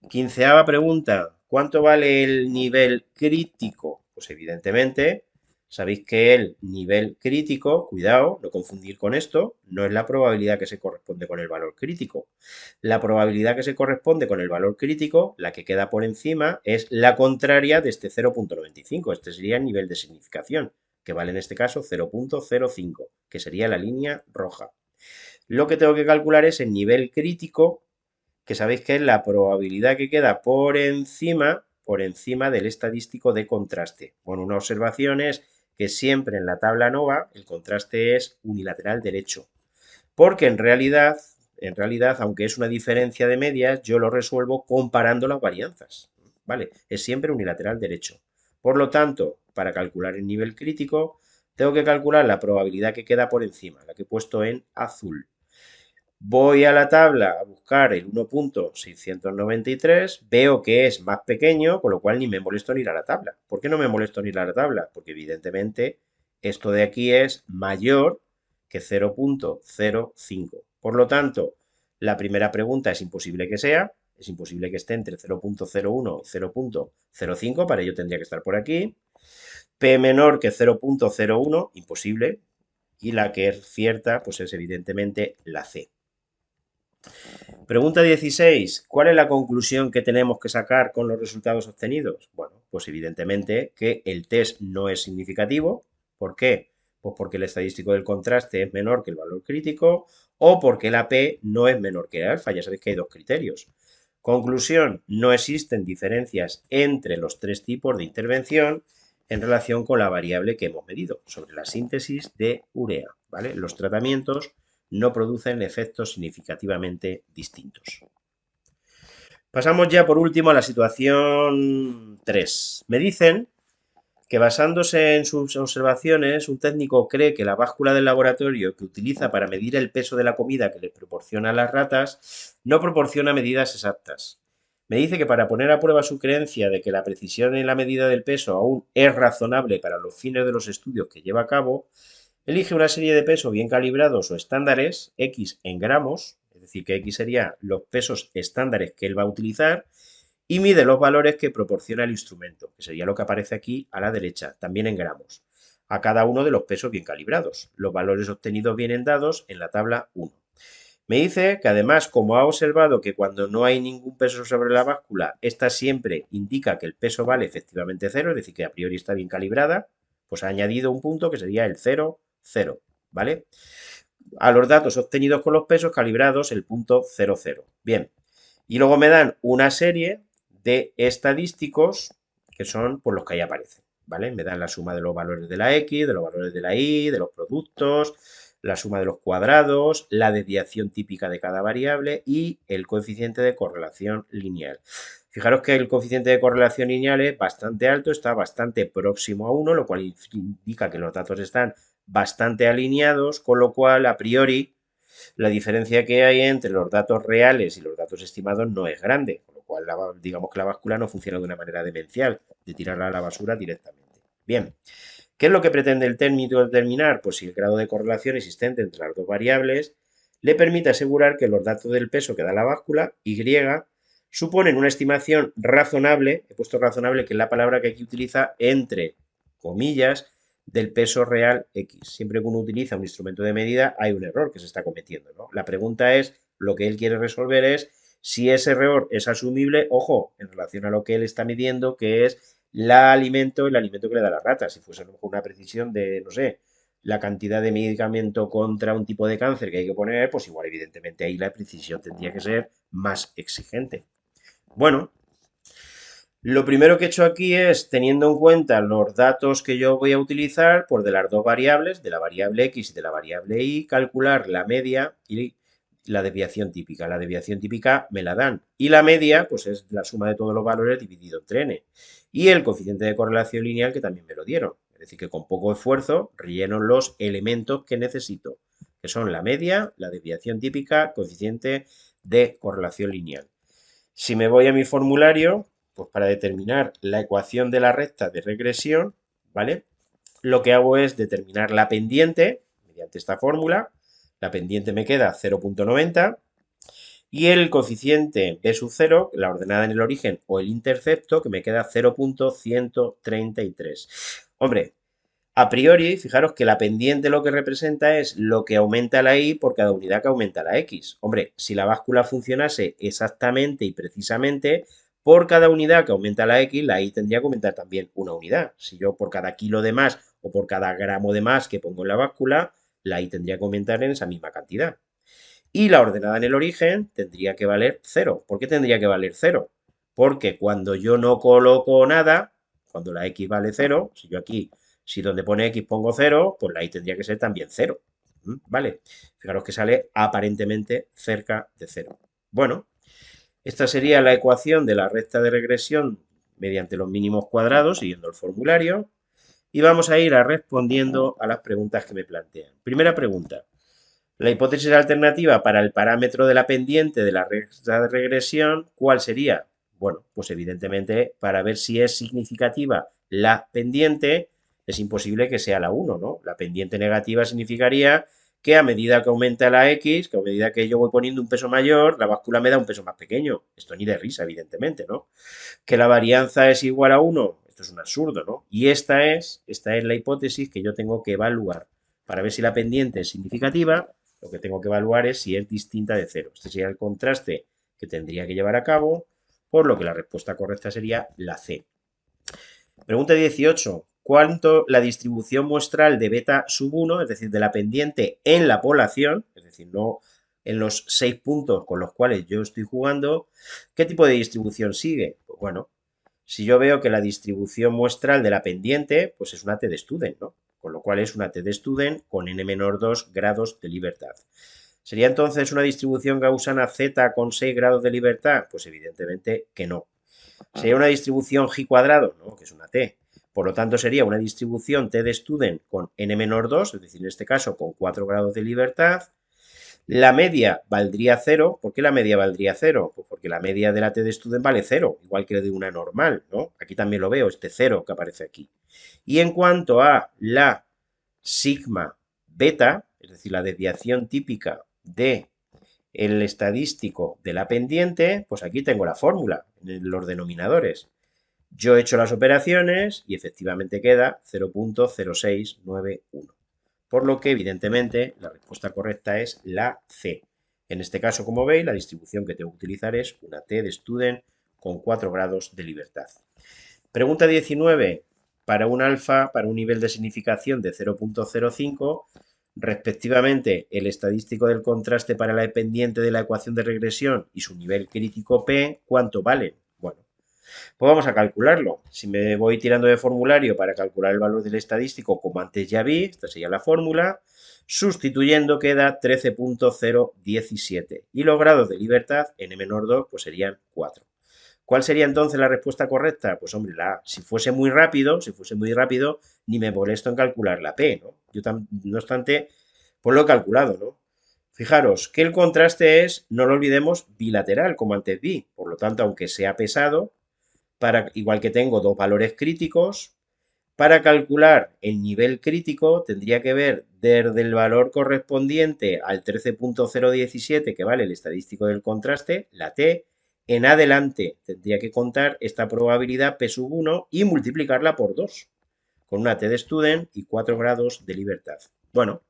15ª pregunta, ¿cuánto vale el nivel crítico? Pues evidentemente, sabéis que el nivel crítico, cuidado, no confundir con esto, no es la probabilidad que se corresponde con el valor crítico. La probabilidad que se corresponde con el valor crítico, la que queda por encima, es la contraria de este 0.95. Este sería el nivel de significación, que vale en este caso 0.05, que sería la línea roja. Lo que tengo que calcular es el nivel crítico, que sabéis que es la probabilidad que queda por encima del estadístico de contraste. Bueno, una observación es que siempre en la tabla ANOVA el contraste es unilateral derecho, porque en realidad, aunque es una diferencia de medias, yo lo resuelvo comparando las varianzas, ¿vale? Es siempre unilateral derecho. Por lo tanto, para calcular el nivel crítico, tengo que calcular la probabilidad que queda por encima, la que he puesto en azul. Voy a la tabla a buscar el 1.693, veo que es más pequeño, con lo cual ni me molesto en ir a la tabla. ¿Por qué no me molesto en ir a la tabla? Porque evidentemente esto de aquí es mayor que 0.05. Por lo tanto, la primera pregunta es imposible que sea, es imposible que esté entre 0.01 y 0.05, para ello tendría que estar por aquí. P menor que 0.01, imposible. Y la que es cierta, pues es evidentemente la C. Pregunta 16. ¿Cuál es la conclusión que tenemos que sacar con los resultados obtenidos? Bueno, pues evidentemente que el test no es significativo. ¿Por qué? Pues porque el estadístico del contraste es menor que el valor crítico o porque la P no es menor que el alfa. Ya sabéis que hay dos criterios. Conclusión, no existen diferencias entre los tres tipos de intervención en relación con la variable que hemos medido sobre la síntesis de urea, ¿vale? Los tratamientos no producen efectos significativamente distintos. Pasamos ya por último a la situación 3. Me dicen que basándose en sus observaciones, un técnico cree que la báscula del laboratorio que utiliza para medir el peso de la comida que les proporciona a las ratas no proporciona medidas exactas. Me dice que para poner a prueba su creencia de que la precisión en la medida del peso aún es razonable para los fines de los estudios que lleva a cabo, elige una serie de pesos bien calibrados o estándares, X en gramos, es decir, que X serían los pesos estándares que él va a utilizar, y mide los valores que proporciona el instrumento, que sería lo que aparece aquí a la derecha, también en gramos, a cada uno de los pesos bien calibrados. Los valores obtenidos vienen dados en la tabla 1. Me dice que además, como ha observado que cuando no hay ningún peso sobre la báscula, esta siempre indica que el peso vale efectivamente 0, es decir, que a priori está bien calibrada, pues ha añadido un punto que sería el 0, 0, ¿vale? A los datos obtenidos con los pesos calibrados el punto 0, 0. Bien, y luego me dan una serie de estadísticos que son pues, los que ahí aparecen, ¿vale? Me dan la suma de los valores de la X, de los valores de la Y, de los productos, la suma de los cuadrados, la desviación típica de cada variable y el coeficiente de correlación lineal. Fijaros que el coeficiente de correlación lineal es bastante alto, está bastante próximo a 1, lo cual indica que los datos están bastante alineados, con lo cual, a priori, la diferencia que hay entre los datos reales y los datos estimados no es grande, con lo cual digamos que la báscula no funciona de una manera demencial, de tirarla a la basura directamente. Bien, ¿qué es lo que pretende el técnico determinar? Pues si el grado de correlación existente entre las dos variables le permite asegurar que los datos del peso que da la báscula, Y, suponen una estimación razonable, he puesto razonable, que es la palabra que aquí utiliza, entre comillas, del peso real X. Siempre que uno utiliza un instrumento de medida hay un error que se está cometiendo, ¿no? La pregunta es, lo que él quiere resolver es si ese error es asumible, ojo, en relación a lo que él está midiendo, que es el alimento que le da la rata. Si fuese una precisión de, no sé, la cantidad de medicamento contra un tipo de cáncer que hay que poner, pues igual evidentemente ahí la precisión tendría que ser más exigente. Bueno, lo primero que he hecho aquí es, teniendo en cuenta los datos que yo voy a utilizar, por de las dos variables, de la variable X y de la variable Y, calcular la media y la desviación típica. La desviación típica me la dan. Y la media, pues es la suma de todos los valores dividido entre n. Y el coeficiente de correlación lineal que también me lo dieron. Es decir, que con poco esfuerzo relleno los elementos que necesito, que son la media, la desviación típica, coeficiente de correlación lineal. Si me voy a mi formulario, pues para determinar la ecuación de la recta de regresión, ¿vale? Lo que hago es determinar la pendiente mediante esta fórmula. La pendiente me queda 0,90 y el coeficiente b sub 0, la ordenada en el origen o el intercepto, que me queda 0,133. Hombre, a priori, fijaros que la pendiente lo que representa es lo que aumenta la Y por cada unidad que aumenta la X. Hombre, si la báscula funcionase exactamente y precisamente, por cada unidad que aumenta la X, la Y tendría que aumentar también una unidad. Si yo por cada kilo de más o por cada gramo de más que pongo en la báscula, la Y tendría que aumentar en esa misma cantidad. Y la ordenada en el origen tendría que valer 0. ¿Por qué tendría que valer 0? Porque cuando yo no coloco nada, cuando la X vale 0, si yo aquí, si donde pone X pongo 0, pues la Y tendría que ser también 0. ¿Vale? Fijaros que sale aparentemente cerca de 0. Bueno, esta sería la ecuación de la recta de regresión mediante los mínimos cuadrados, siguiendo el formulario. Y vamos a ir respondiendo a las preguntas que me plantean. Primera pregunta. La hipótesis alternativa para el parámetro de la pendiente de la recta de regresión, ¿cuál sería? Bueno, pues evidentemente para ver si es significativa la pendiente, es imposible que sea la 1, ¿no? La pendiente negativa significaría que a medida que aumenta la X, que a medida que yo voy poniendo un peso mayor, la báscula me da un peso más pequeño. Esto ni de risa, evidentemente, ¿no? Que la varianza es igual a 1, esto es un absurdo, ¿no? Y esta es la hipótesis que yo tengo que evaluar para ver si la pendiente es significativa. Lo que tengo que evaluar es si es distinta de 0. Este sería el contraste que tendría que llevar a cabo, por lo que la respuesta correcta sería la C. Pregunta 18. ¿Cuánto la distribución muestral de beta sub 1, es decir, de la pendiente en la población, es decir, no en los 6 puntos con los cuales yo estoy jugando, qué tipo de distribución sigue? Pues bueno, si yo veo que la distribución muestral de la pendiente, pues es una T de Student, ¿no? Con lo cual es una T de Student con n-2 grados de libertad. ¿Sería entonces una distribución gaussiana Z con 6 grados de libertad? Pues evidentemente que no. ¿Sería una distribución G cuadrado? No, que es una T. Por lo tanto, sería una distribución T de Student con n-2, es decir, en este caso con 4 grados de libertad. La media valdría 0. ¿Por qué la media valdría 0? Pues porque la media de la T de Student vale 0, igual que la de una normal, ¿no? Aquí también lo veo, este 0 que aparece aquí. Y en cuanto a la sigma beta, es decir, la desviación típica de el estadístico de la pendiente, pues aquí tengo la fórmula en los denominadores. Yo he hecho las operaciones y efectivamente queda 0,0691. Por lo que, evidentemente, la respuesta correcta es la C. En este caso, como veis, la distribución que tengo que utilizar es una T de Student con 4 grados de libertad. Pregunta 19. Para un alfa, para un nivel de significación de 0,05, respectivamente, el estadístico del contraste para la pendiente de la ecuación de regresión y su nivel crítico P, ¿cuánto valen? Bueno, pues vamos a calcularlo. Si me voy tirando de formulario para calcular el valor del estadístico, como antes ya vi, esta sería la fórmula, sustituyendo queda 13,017. Y los grados de libertad, n-2, pues serían 4. ¿Cuál sería entonces la respuesta correcta? Pues hombre, la A. Si fuese muy rápido, ni me molesto en calcular la P, ¿no? No obstante, pues lo he calculado, ¿no? Fijaros que el contraste es, no lo olvidemos, bilateral, como antes vi. Por lo tanto, aunque sea pesado, igual que tengo dos valores críticos, para calcular el nivel crítico tendría que ver desde el valor correspondiente al 13.017, que vale el estadístico del contraste, la T, en adelante tendría que contar esta probabilidad P sub 1 y multiplicarla por 2, con una T de Student y 4 grados de libertad. Bueno,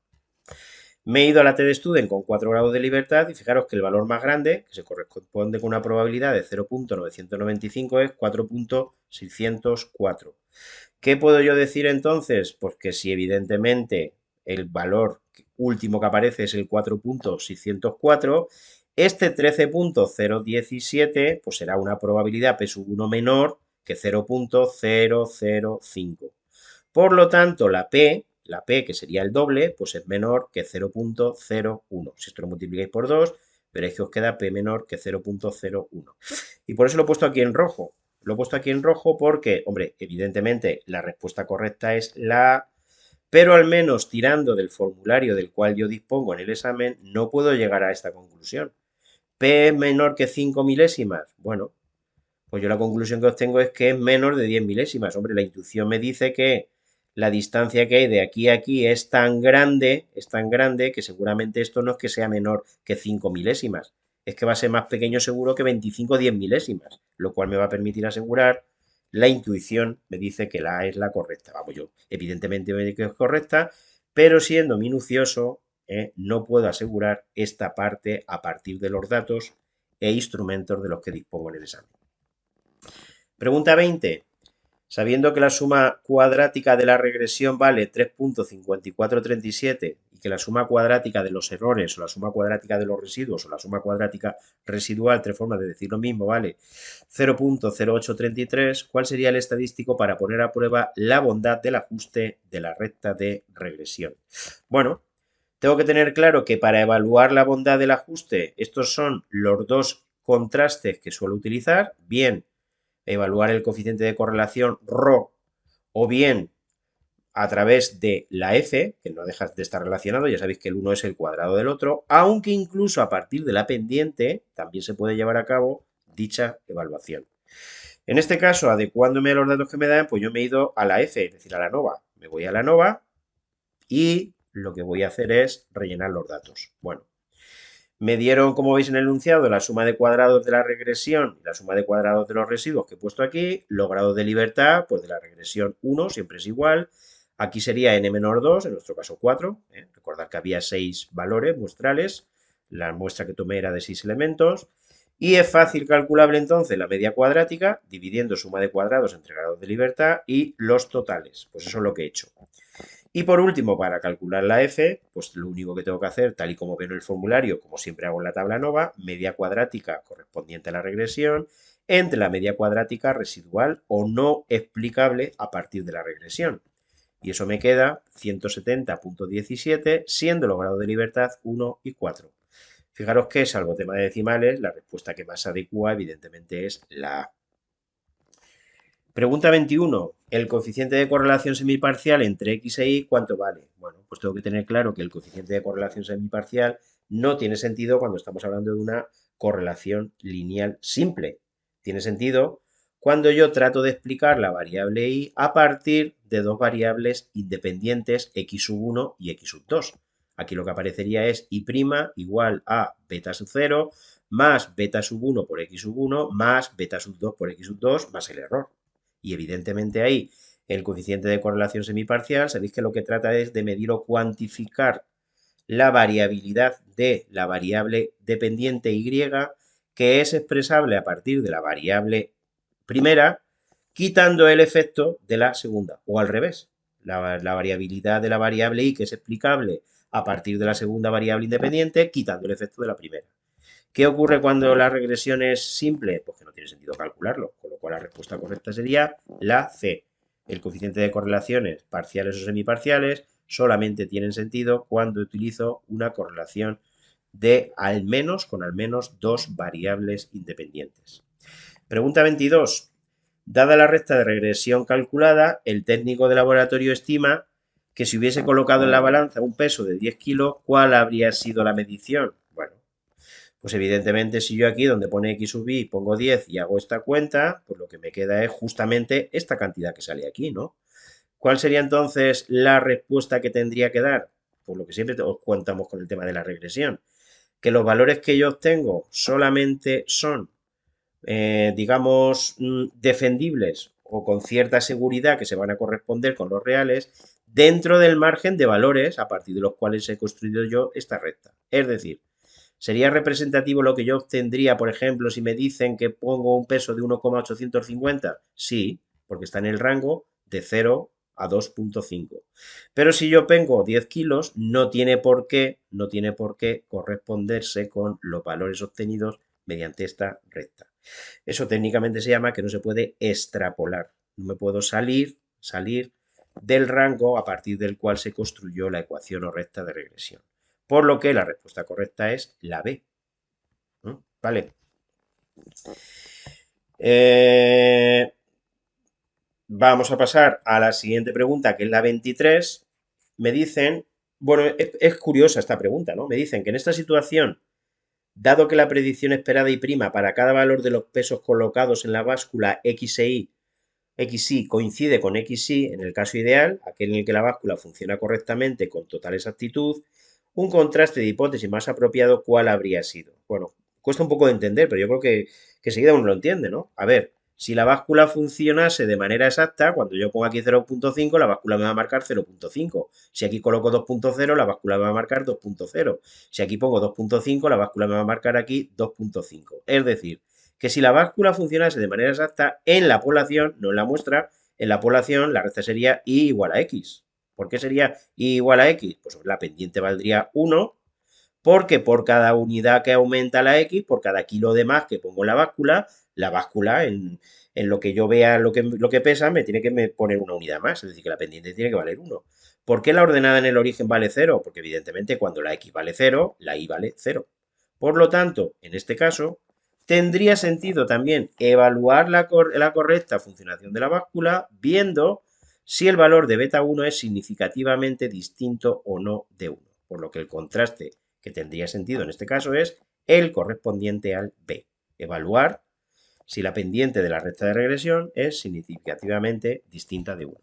me he ido a la T de Student con 4 grados de libertad y fijaros que el valor más grande, que se corresponde con una probabilidad de 0.995, es 4.604. ¿Qué puedo yo decir entonces? Pues que si evidentemente el valor último que aparece es el 4.604, este 13.017 pues será una probabilidad P sub 1 menor que 0.005. Por lo tanto, la P, que sería el doble, pues es menor que 0.01. Si esto lo multiplicáis por 2, veréis que os queda P menor que 0.01. Y por eso lo he puesto aquí en rojo. Lo he puesto aquí en rojo porque, hombre, evidentemente la respuesta correcta es la A, pero al menos tirando del formulario del cual yo dispongo en el examen, no puedo llegar a esta conclusión. P es menor que 5 milésimas. Bueno, pues yo la conclusión que obtengo es que es menor de 10 milésimas. Hombre, la intuición me dice que la distancia que hay de aquí a aquí es tan grande que seguramente esto no es que sea menor que 5 milésimas. Es que va a ser más pequeño seguro que 25 o 10 milésimas, lo cual me va a permitir asegurar, la intuición me dice que la A es la correcta. Vamos, yo evidentemente me digo que es correcta, pero siendo minucioso, no puedo asegurar esta parte a partir de los datos e instrumentos de los que dispongo en el examen. Pregunta 20. Sabiendo que la suma cuadrática de la regresión vale 3.5437 y que la suma cuadrática de los errores o la suma cuadrática de los residuos o la suma cuadrática residual, tres formas de decir lo mismo, vale 0.0833, ¿cuál sería el estadístico para poner a prueba la bondad del ajuste de la recta de regresión? Bueno, tengo que tener claro que para evaluar la bondad del ajuste, estos son los dos contrastes que suelo utilizar, bien evaluar el coeficiente de correlación ρ o bien a través de la f, que no deja de estar relacionado, ya sabéis que el uno es el cuadrado del otro, aunque incluso a partir de la pendiente también se puede llevar a cabo dicha evaluación. En este caso, adecuándome a los datos que me dan, pues yo me he ido a la f, es decir, a la nova. Me voy a la nova y lo que voy a hacer es rellenar los datos. Bueno, me dieron, como veis en el enunciado, la suma de cuadrados de la regresión y la suma de cuadrados de los residuos que he puesto aquí. Los grados de libertad, pues de la regresión 1 siempre es igual. Aquí sería n menor 2, en nuestro caso 4. Recordad que había 6 valores muestrales. La muestra que tomé era de 6 elementos. Y es fácil calculable entonces la media cuadrática, dividiendo suma de cuadrados entre grados de libertad y los totales. Pues eso es lo que he hecho. Y por último, para calcular la f, pues lo único que tengo que hacer, tal y como veo en el formulario, como siempre hago en la tabla nova, media cuadrática correspondiente a la regresión, entre la media cuadrática residual o no explicable a partir de la regresión. Y eso me queda 170.17, siendo los grados de libertad 1 y 4. Fijaros que, salvo tema de decimales, la respuesta que más adecua, evidentemente, es la A. Pregunta 21. El coeficiente de correlación semiparcial entre x e y, ¿cuánto vale? Bueno, pues tengo que tener claro que el coeficiente de correlación semiparcial no tiene sentido cuando estamos hablando de una correlación lineal simple. Tiene sentido cuando yo trato de explicar la variable y a partir de dos variables independientes x sub 1 y x sub 2. Aquí lo que aparecería es y' igual a beta sub 0 más beta sub 1 por x sub 1 más beta sub 2 por x sub 2 más el error. Y evidentemente ahí el coeficiente de correlación semiparcial, sabéis que lo que trata es de medir o cuantificar la variabilidad de la variable dependiente y, que es expresable a partir de la variable primera, quitando el efecto de la segunda, o al revés. La variabilidad de la variable y, que es explicable a partir de la segunda variable independiente, quitando el efecto de la primera. ¿Qué ocurre cuando la regresión es simple? Pues que no tiene sentido calcularlo, con lo cual la respuesta correcta sería la C. El coeficiente de correlaciones parciales o semiparciales solamente tienen sentido cuando utilizo una correlación de con al menos dos variables independientes. Pregunta 22. Dada la recta de regresión calculada, el técnico de laboratorio estima que si hubiese colocado en la balanza un peso de 10 kilos, ¿cuál habría sido la medición? Bueno, pues evidentemente si yo aquí donde pone x sub y pongo 10 y hago esta cuenta, pues lo que me queda es justamente esta cantidad que sale aquí, ¿no? ¿Cuál sería entonces la respuesta que tendría que dar? Por lo que siempre os contamos con el tema de la regresión, que los valores que yo obtengo solamente son, digamos, defendibles o con cierta seguridad que se van a corresponder con los reales dentro del margen de valores a partir de los cuales he construido yo esta recta. Es decir, ¿sería representativo lo que yo obtendría, por ejemplo, si me dicen que pongo un peso de 1,850? Sí, porque está en el rango de 0 a 2,5. Pero si yo pongo 10 kilos, no tiene por qué corresponderse con los valores obtenidos mediante esta recta. Eso técnicamente se llama que no se puede extrapolar. No me puedo salir del rango a partir del cual se construyó la ecuación o recta de regresión. Por lo que la respuesta correcta es la B. Vale. Vamos a pasar a la siguiente pregunta, que es la 23. Me dicen, bueno, es curiosa esta pregunta, ¿no? Me dicen que en esta situación, dado que la predicción esperada y prima para cada valor de los pesos colocados en la báscula X e Y, XY coincide con XY en el caso ideal, aquel en el que la báscula funciona correctamente con total exactitud, un contraste de hipótesis más apropiado, ¿cuál habría sido? Bueno, cuesta un poco de entender, pero yo creo que enseguida uno lo entiende, ¿no? A ver, si la báscula funcionase de manera exacta, cuando yo pongo aquí 0,5, la báscula me va a marcar 0,5. Si aquí coloco 2,0, la báscula me va a marcar 2,0. Si aquí pongo 2,5, la báscula me va a marcar aquí 2,5. Es decir, que si la báscula funcionase de manera exacta en la población, no en la muestra, en la población la recta sería y igual a x. ¿Por qué sería y igual a x? Pues la pendiente valdría 1, porque por cada unidad que aumenta la x, por cada kilo de más que pongo en la báscula en lo que yo vea lo que pesa, me tiene que poner una unidad más, es decir, que la pendiente tiene que valer 1. ¿Por qué la ordenada en el origen vale 0? Porque evidentemente cuando la x vale 0, la y vale 0. Por lo tanto, en este caso, tendría sentido también evaluar la correcta funcionación de la báscula viendo si el valor de beta 1 es significativamente distinto o no de 1. Por lo que el contraste que tendría sentido en este caso es el correspondiente al B. Evaluar si la pendiente de la recta de regresión es significativamente distinta de 1.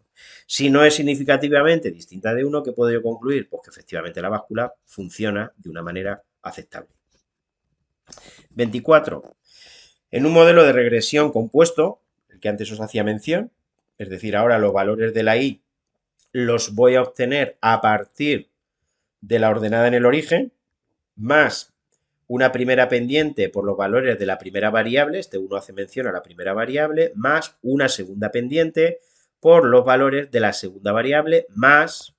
Si no es significativamente distinta de 1, ¿qué puedo yo concluir? Pues que efectivamente la báscula funciona de una manera aceptable. 24. En un modelo de regresión compuesto, el que antes os hacía mención, es decir, ahora los valores de la y los voy a obtener a partir de la ordenada en el origen, más una primera pendiente por los valores de la primera variable, este 1 hace mención a la primera variable, más una segunda pendiente por los valores de la segunda variable, más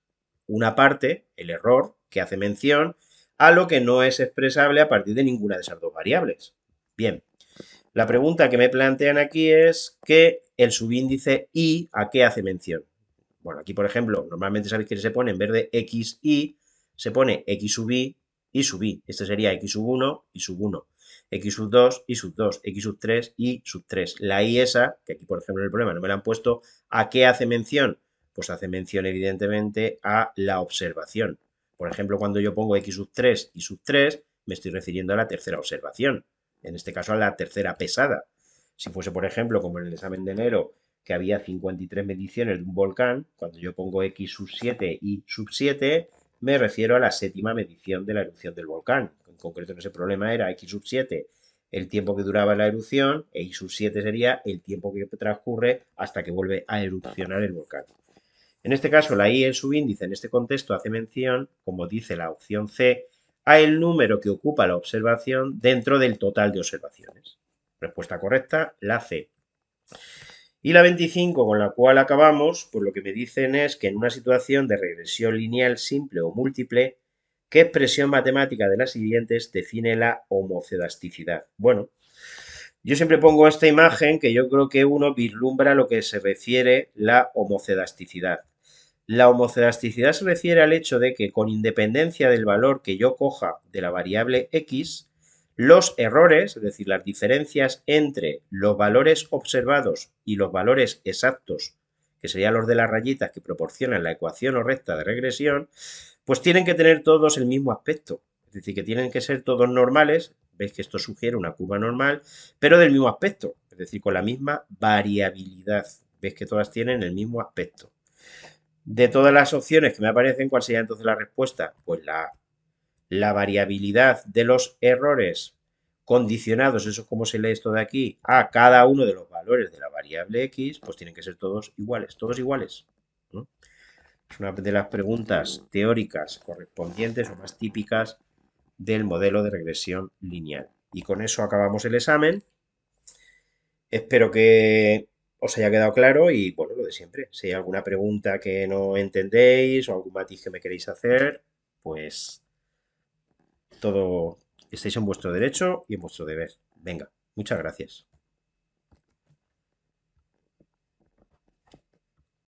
una parte, el error, que hace mención a lo que no es expresable a partir de ninguna de esas dos variables. Bien, la pregunta que me plantean aquí es que el subíndice y a qué hace mención. Bueno, aquí por ejemplo, normalmente sabéis que se pone en vez de x y, se pone x sub y sub i. Este sería x sub 1 y sub 1, x sub 2 y sub 2, x sub 3 y sub 3. La y esa, que aquí por ejemplo en el problema no me la han puesto, ¿a qué hace mención? Pues hace mención evidentemente a la observación. Por ejemplo, cuando yo pongo x sub 3 y sub 3, me estoy refiriendo a la tercera observación, en este caso a la tercera pesada. Si fuese, por ejemplo, como en el examen de enero, que había 53 mediciones de un volcán, cuando yo pongo x sub 7 y sub 7, me refiero a la séptima medición de la erupción del volcán. En concreto, en ese problema era x sub 7 el tiempo que duraba la erupción, e y sub 7 sería el tiempo que transcurre hasta que vuelve a erupcionar el volcán. En este caso, la y, el subíndice, en este contexto hace mención, como dice la opción C, a el número que ocupa la observación dentro del total de observaciones. Respuesta correcta, la C. Y la 25, con la cual acabamos, pues lo que me dicen es que en una situación de regresión lineal simple o múltiple, ¿qué expresión matemática de las siguientes define la homocedasticidad? Bueno, yo siempre pongo esta imagen que yo creo que uno vislumbra lo que se refiere la homocedasticidad. La homocedasticidad se refiere al hecho de que con independencia del valor que yo coja de la variable x, Los errores, es decir, las diferencias entre los valores observados y los valores exactos, que serían los de las rayitas que proporcionan la ecuación o recta de regresión, pues tienen que tener todos el mismo aspecto. Es decir, que tienen que ser todos normales. Veis que esto sugiere una curva normal, pero del mismo aspecto. Es decir, con la misma variabilidad. Veis que todas tienen el mismo aspecto. De todas las opciones que me aparecen, ¿cuál sería entonces la respuesta? Pues la variabilidad de los errores condicionados, eso es como se lee esto de aquí, a cada uno de los valores de la variable x, pues tienen que ser todos iguales, todos iguales, ¿no? Es una de las preguntas teóricas correspondientes o más típicas del modelo de regresión lineal. Y con eso acabamos el examen. Espero que os haya quedado claro y bueno, lo de siempre. Si hay alguna pregunta que no entendéis o algún matiz que me queréis hacer, pues todo estáis en vuestro derecho y en vuestro deber. Venga, muchas gracias.